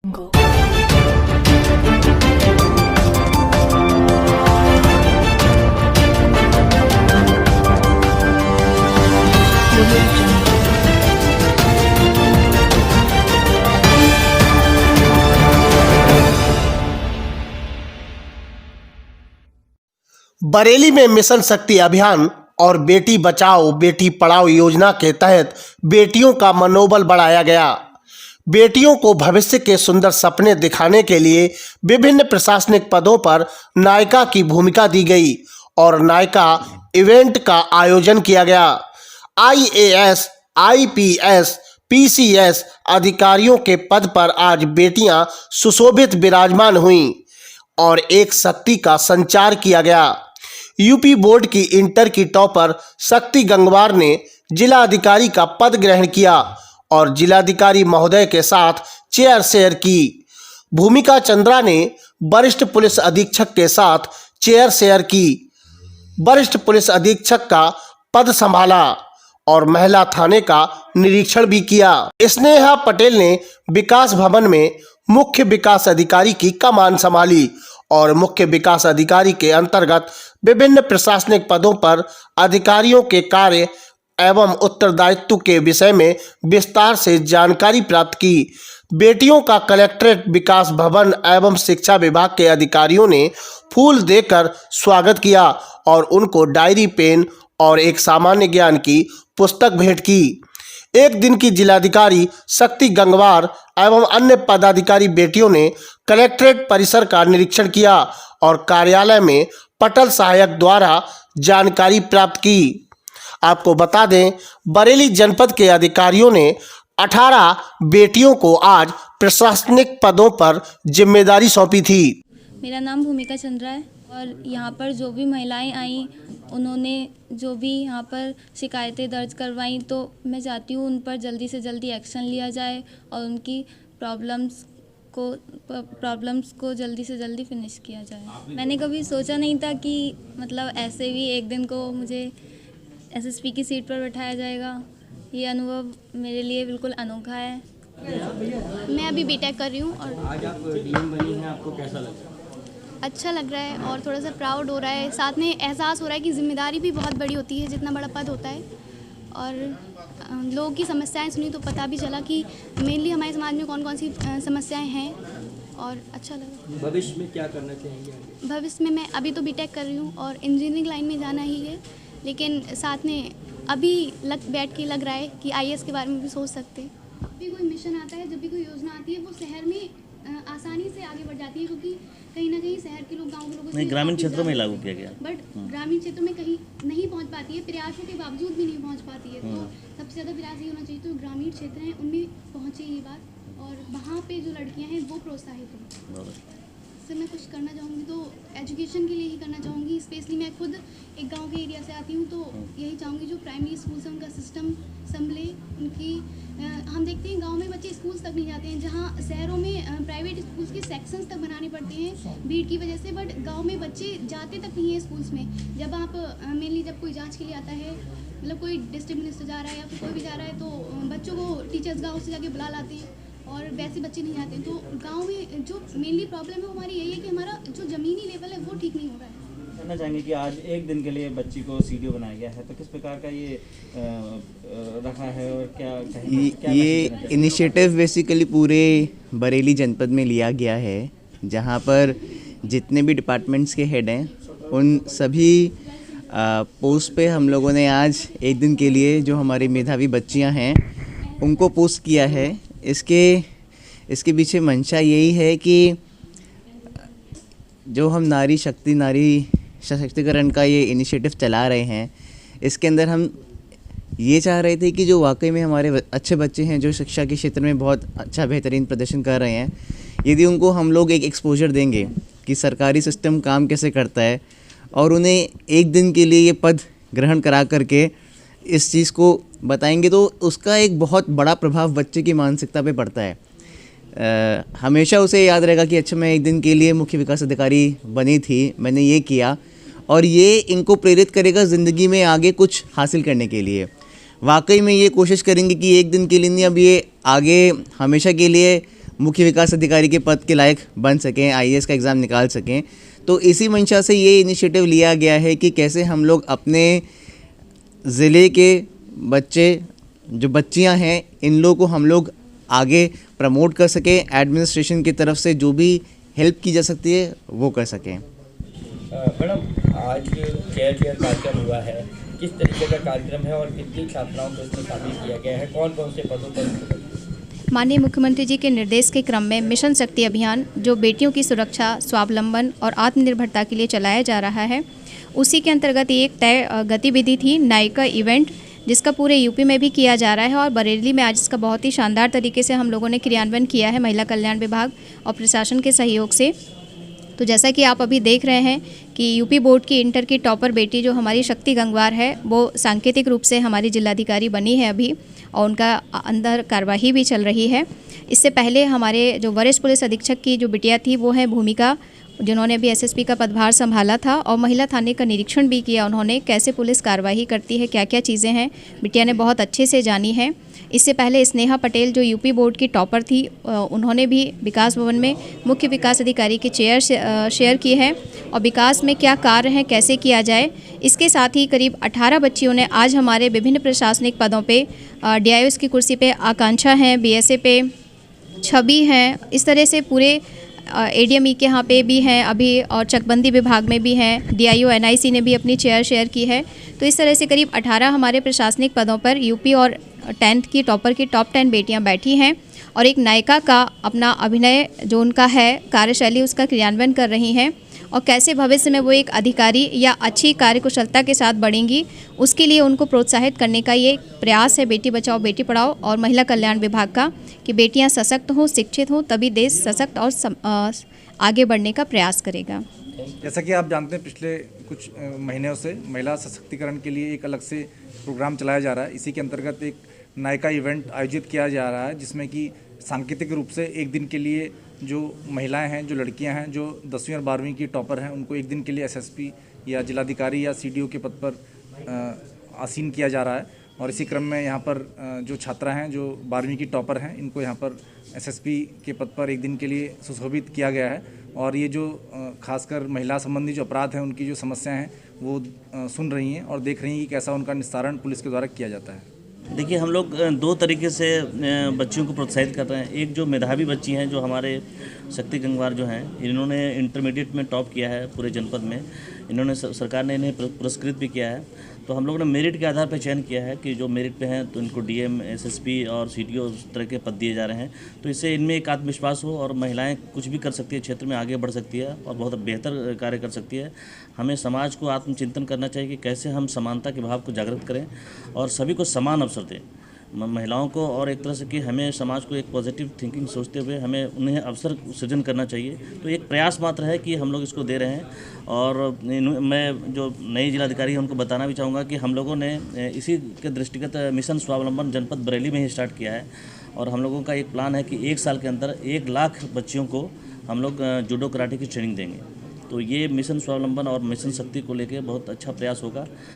Go. Bareilly में mission शक्ति अभियान और बेटी बचाओ बेटी पढ़ाओ योजना के तहत बेटियों का मनोबल बढ़ाया गया। बेटियों को भविष्य के सुंदर सपने दिखाने के लिए विभिन्न प्रशासनिक पदों पर नायिका की भूमिका दी गई और नायिका इवेंट का आयोजन किया गया। आईएएस, आईपीएस, पीसीएस अधिकारियों के पद पर आज बेटियां सुशोभित विराजमान हुईं और एक शक्ति का संचार किया गया। यूपी बोर्ड की इंटर की टॉपर शक्ति गंगवार ने जिलाधिकारी का पद ग्रहण किया और जिलाधिकारी महोदय के साथ चेयर शेयर की। भूमिका चंद्रा ने वरिष्ठ पुलिस अधीक्षक के साथ चेयर शेयर की। वरिष्ठ पुलिस अधीक्षक का पद संभाला और महिला थाने का निरीक्षण भी किया। स्नेहा पटेल ने विकास भवन में मुख्य विकास अधिकारी की कमान संभाली और मुख्य विकास अधिकारी के अंतर्गत विभिन्न प्रशासनिक पदों पर अधिकारियों के कार्य एवं उत्तरदायित्व के विषय में विस्तार से जानकारी प्राप्त की। बेटियों का कलेक्ट्रेट विकास भवन एवं शिक्षा विभाग के अधिकारियों ने फूल देकर स्वागत किया और उनको डायरी, पेन और एक सामान्य ज्ञान की पुस्तक भेंट की। एक दिन की जिलाधिकारी शक्ति गंगवार एवं अन्य पदाधिकारी बेटियों ने कलेक्ट्रेट परिसर का निरीक्षण किया और कार्यालय में पटल सहायक द्वारा जानकारी प्राप्त की। आपको बता दें, बरेली जनपद के अधिकारियों ने 18 बेटियों को आज प्रशासनिक पदों पर जिम्मेदारी सौंपी थी। मेरा नाम भूमिका चंद्रा है और यहाँ पर जो भी महिलाएं आई उन्होंने जो भी यहाँ पर शिकायतें दर्ज करवाई, तो मैं चाहती हूँ उन पर जल्दी से जल्दी एक्शन लिया जाए और उनकी प्रॉब्लम्स को जल्दी से जल्दी फिनिश किया जाए। मैंने कभी सोचा नहीं था कि मतलब ऐसे भी एक दिन को मुझे एसएसपी की सीट पर बैठाया जाएगा। ये अनुभव मेरे लिए बिल्कुल अनोखा है। मैं अभी बीटेक कर रही हूँ और आज आप डीएम बनी हैं, आपको कैसा लग रहा है? अच्छा लग रहा है और थोड़ा सा प्राउड हो रहा है। साथ में एहसास हो रहा है कि जिम्मेदारी भी बहुत बड़ी होती है जितना बड़ा पद होता है। और लोगों की समस्याएं सुनी तो पता भी चला कि मेनली हमारे समाज में कौन कौन सी समस्याएं हैं और अच्छा लगा। भविष्य में क्या करना चाहेंगे आगे? भविष्य में मैं अभी तो बीटेक कर रही हूँ और इंजीनियरिंग लाइन में जाना ही है, लेकिन साथ में अभी बैठ के लग रहा है कि आईएएस के बारे में भी सोच सकते हैं। जब भी कोई मिशन आता है, जब भी कोई योजना आती है, वो शहर में आसानी से आगे बढ़ जाती है, क्योंकि कहीं ना कहीं शहर के लोग, गांव के लोगों से ग्रामीण क्षेत्रों में लागू किया गया, बट ग्रामीण क्षेत्रों में कहीं नहीं पहुंच पाती है, प्रयासों के बावजूद भी नहीं पहुंच पाती है। तो सबसे ज़्यादा प्रयास ये होना चाहिए तो ग्रामीण क्षेत्र हैं उनमें पहुंचे ये बात और वहाँ पे जो लड़कियाँ हैं वो प्रोत्साहित हों। इससे मैं कुछ करना चाहूँगी तो एजुकेशन के लिए ही करना चाहूँगी। स्पेशली मैं खुद एक गांव के एरिया से आती हूँ, तो यही चाहूँगी जो प्राइमरी स्कूल्स हैं उनका सिस्टम संभले। उनकी हम देखते हैं गांव में बच्चे स्कूल्स तक नहीं जाते हैं, जहाँ शहरों में प्राइवेट स्कूल्स के सेक्शंस तक बनाने पड़ते हैं भीड़ की वजह से, बट गांव में बच्चे जाते तक नहीं है स्कूल्स में। जब आप मेनली जब कोई जांच के लिए आता है, मतलब कोई डिस्ट्रिक्ट मिनिस्टर जा रहा है या फिर कोई भी जा रहा है, तो बच्चों को टीचर्स गाँव से जाके बुला लाते हैं और वैसे बच्चे नहीं आते हैं। तो गांव में जो मेनली प्रॉब्लम है हमारी यही है कि हमारा जो ज़मीनी लेवल है वो ठीक नहीं हो रहा है। कहना चाहेंगे कि आज एक दिन के लिए बच्ची को सीडीओ बनाया गया है, तो किस प्रकार का ये रखा है और क्या ये इनिशिएटिव बेसिकली पूरे बरेली जनपद में लिया गया है, जहाँ पर जितने भी डिपार्टमेंट्स के हेड हैं उन सभी पोस्ट पे हम लोगों ने आज एक दिन के लिए जो हमारी मेधावी बच्चियाँ हैं उनको पोस्ट किया है। इसके पीछे मंशा यही है कि जो हम नारी सशक्तिकरण का ये इनिशिएटिव चला रहे हैं, इसके अंदर हम ये चाह रहे थे कि जो वाकई में हमारे अच्छे बच्चे हैं जो शिक्षा के क्षेत्र में बहुत अच्छा बेहतरीन प्रदर्शन कर रहे हैं, यदि उनको हम लोग एक एक्सपोजर देंगे कि सरकारी सिस्टम काम कैसे करता है और उन्हें एक दिन के लिए ये पद ग्रहण करा करके इस चीज़ को बताएंगे, तो उसका एक बहुत बड़ा प्रभाव बच्चे की मानसिकता पे पड़ता है। हमेशा उसे याद रहेगा कि अच्छा मैं एक दिन के लिए मुख्य विकास अधिकारी बनी थी, मैंने ये किया, और ये इनको प्रेरित करेगा ज़िंदगी में आगे कुछ हासिल करने के लिए। वाकई में ये कोशिश करेंगे कि एक दिन के लिए नहीं, अब ये आगे हमेशा के लिए मुख्य विकास अधिकारी के पद के लायक बन सकें, आईएएस का एग्ज़ाम निकाल सकें। तो इसी मंशा से ये इनिशिएटिव लिया गया है कि कैसे हम लोग अपने ज़िले के बच्चे, जो बच्चियां हैं, इन लोगों को हम लोग आगे प्रमोट कर सकें, एडमिनिस्ट्रेशन की तरफ से जो भी हेल्प की जा सकती है वो कर सकें। मैडम, आज चेयर कार्यक्रम हुआ है, किस तरीके का कार्यक्रम है और कितनी छात्राओं को इसमें शामिल किया गया है, कौन कौन से पदों पर? माननीय मुख्यमंत्री जी के निर्देश के क्रम में मिशन शक्ति अभियान जो बेटियों की सुरक्षा, स्वावलंबन और आत्मनिर्भरता के लिए चलाया जा रहा है, उसी के अंतर्गत एक तय गतिविधि थी नायिका इवेंट, जिसका पूरे यूपी में भी किया जा रहा है और बरेली में आज इसका बहुत ही शानदार तरीके से हम लोगों ने क्रियान्वयन किया है महिला कल्याण विभाग और प्रशासन के सहयोग से। तो जैसा कि आप अभी देख रहे हैं कि यूपी बोर्ड की इंटर की टॉपर बेटी जो हमारी शक्ति गंगवार है, वो सांकेतिक रूप से हमारी जिलाधिकारी बनी है अभी, और उनका अंदर कार्यवाही भी चल रही है। इससे पहले हमारे जो वरिष्ठ पुलिस अधीक्षक की जो बिटिया थी वो है भूमिका, जिन्होंने भी एसएसपी का पदभार संभाला था और महिला थाने का निरीक्षण भी किया उन्होंने, कैसे पुलिस कार्रवाई करती है, क्या क्या चीज़ें हैं, बिटिया ने बहुत अच्छे से जानी है। इससे पहले स्नेहा पटेल जो यूपी बोर्ड की टॉपर थी, उन्होंने भी विकास भवन में मुख्य विकास अधिकारी की चेयर शेयर की है और विकास में क्या कार्य हैं, कैसे किया जाए। इसके साथ ही करीब 18 बच्चियों ने आज हमारे विभिन्न प्रशासनिक पदों पे, डीआईओएस की कुर्सी पे आकांक्षा हैं, बीएसए पे छवि हैं, इस तरह से पूरे एडीएमई के यहाँ पे भी हैं अभी, और चकबंदी विभाग में भी हैं, डीआईओ एनआईसी ने भी अपनी चेयर शेयर की है। तो इस तरह से करीब 18 हमारे प्रशासनिक पदों पर यूपी और 10th की टॉपर की टॉप 10 बेटियां बैठी हैं और एक नायिका का अपना अभिनय जो उनका है कार्यशैली उसका क्रियान्वयन कर रही हैं, और कैसे भविष्य में वो एक अधिकारी या अच्छी कार्यकुशलता के साथ बढ़ेंगी, उसके लिए उनको प्रोत्साहित करने का ये प्रयास है बेटी बचाओ बेटी पढ़ाओ और महिला कल्याण विभाग का, कि बेटियां सशक्त हों, शिक्षित हों, तभी देश सशक्त और आगे बढ़ने का प्रयास करेगा। जैसा कि आप जानते हैं, पिछले कुछ महीनों से महिला सशक्तिकरण के लिए एक अलग से प्रोग्राम चलाया जा रहा है। इसी के अंतर्गत एक नायिका इवेंट आयोजित किया जा रहा है, जिसमें कि सांकेतिक रूप से एक दिन के लिए जो महिलाएं हैं, जो लड़कियां हैं, जो 10वीं और 12वीं की टॉपर हैं, उनको एक दिन के लिए एसएसपी या जिलाधिकारी या सीडीओ के पद पर आसीन किया जा रहा है। और इसी क्रम में यहाँ पर जो छात्रा हैं, जो 12वीं की टॉपर हैं, इनको यहाँ पर एसएसपी के पद पर एक दिन के लिए सुशोभित किया गया है। और ये जो खासकर महिला संबंधी जो अपराध हैं, उनकी जो समस्याएं हैं वो सुन रही हैं और देख रही हैं कि कैसा उनका निस्तारण पुलिस के द्वारा किया जाता है। देखिए, हम लोग 2 तरीके से बच्चियों को प्रोत्साहित कर रहे हैं। एक जो मेधावी बच्ची हैं, जो हमारे शक्ति गंगवार जो हैं, इन्होंने इंटरमीडिएट में टॉप किया है पूरे जनपद में, इन्होंने सरकार ने इन्हें पुरस्कृत भी किया है। तो हम लोगों ने मेरिट के आधार पर चयन किया है कि जो मेरिट पे हैं तो इनको डीएम, एसएसपी और सीडीओ उस तरह के पद दिए जा रहे हैं। तो इससे इनमें एक आत्मविश्वास हो और महिलाएं कुछ भी कर सकती है, क्षेत्र में आगे बढ़ सकती है और बहुत बेहतर कार्य कर सकती है। हमें समाज को आत्मचिंतन करना चाहिए कि कैसे हम समानता के भाव को जागृत करें और सभी को समान अवसर दें, महिलाओं को, और एक तरह से कि हमें समाज को एक पॉजिटिव थिंकिंग सोचते हुए हमें उन्हें अवसर सृजन करना चाहिए। तो एक प्रयास मात्र है कि हम लोग इसको दे रहे हैं। और मैं जो नई जिलाधिकारी है उनको बताना भी चाहूँगा कि हम लोगों ने इसी के दृष्टिगत मिशन स्वावलंबन जनपद बरेली में ही स्टार्ट किया है और हम लोगों का एक प्लान है कि 1 साल के अंदर 1 लाख बच्चियों को हम लोग जूडो कराटे की ट्रेनिंग देंगे। तो ये मिशन स्वावलंबन और मिशन शक्ति को लेकर बहुत अच्छा प्रयास होगा।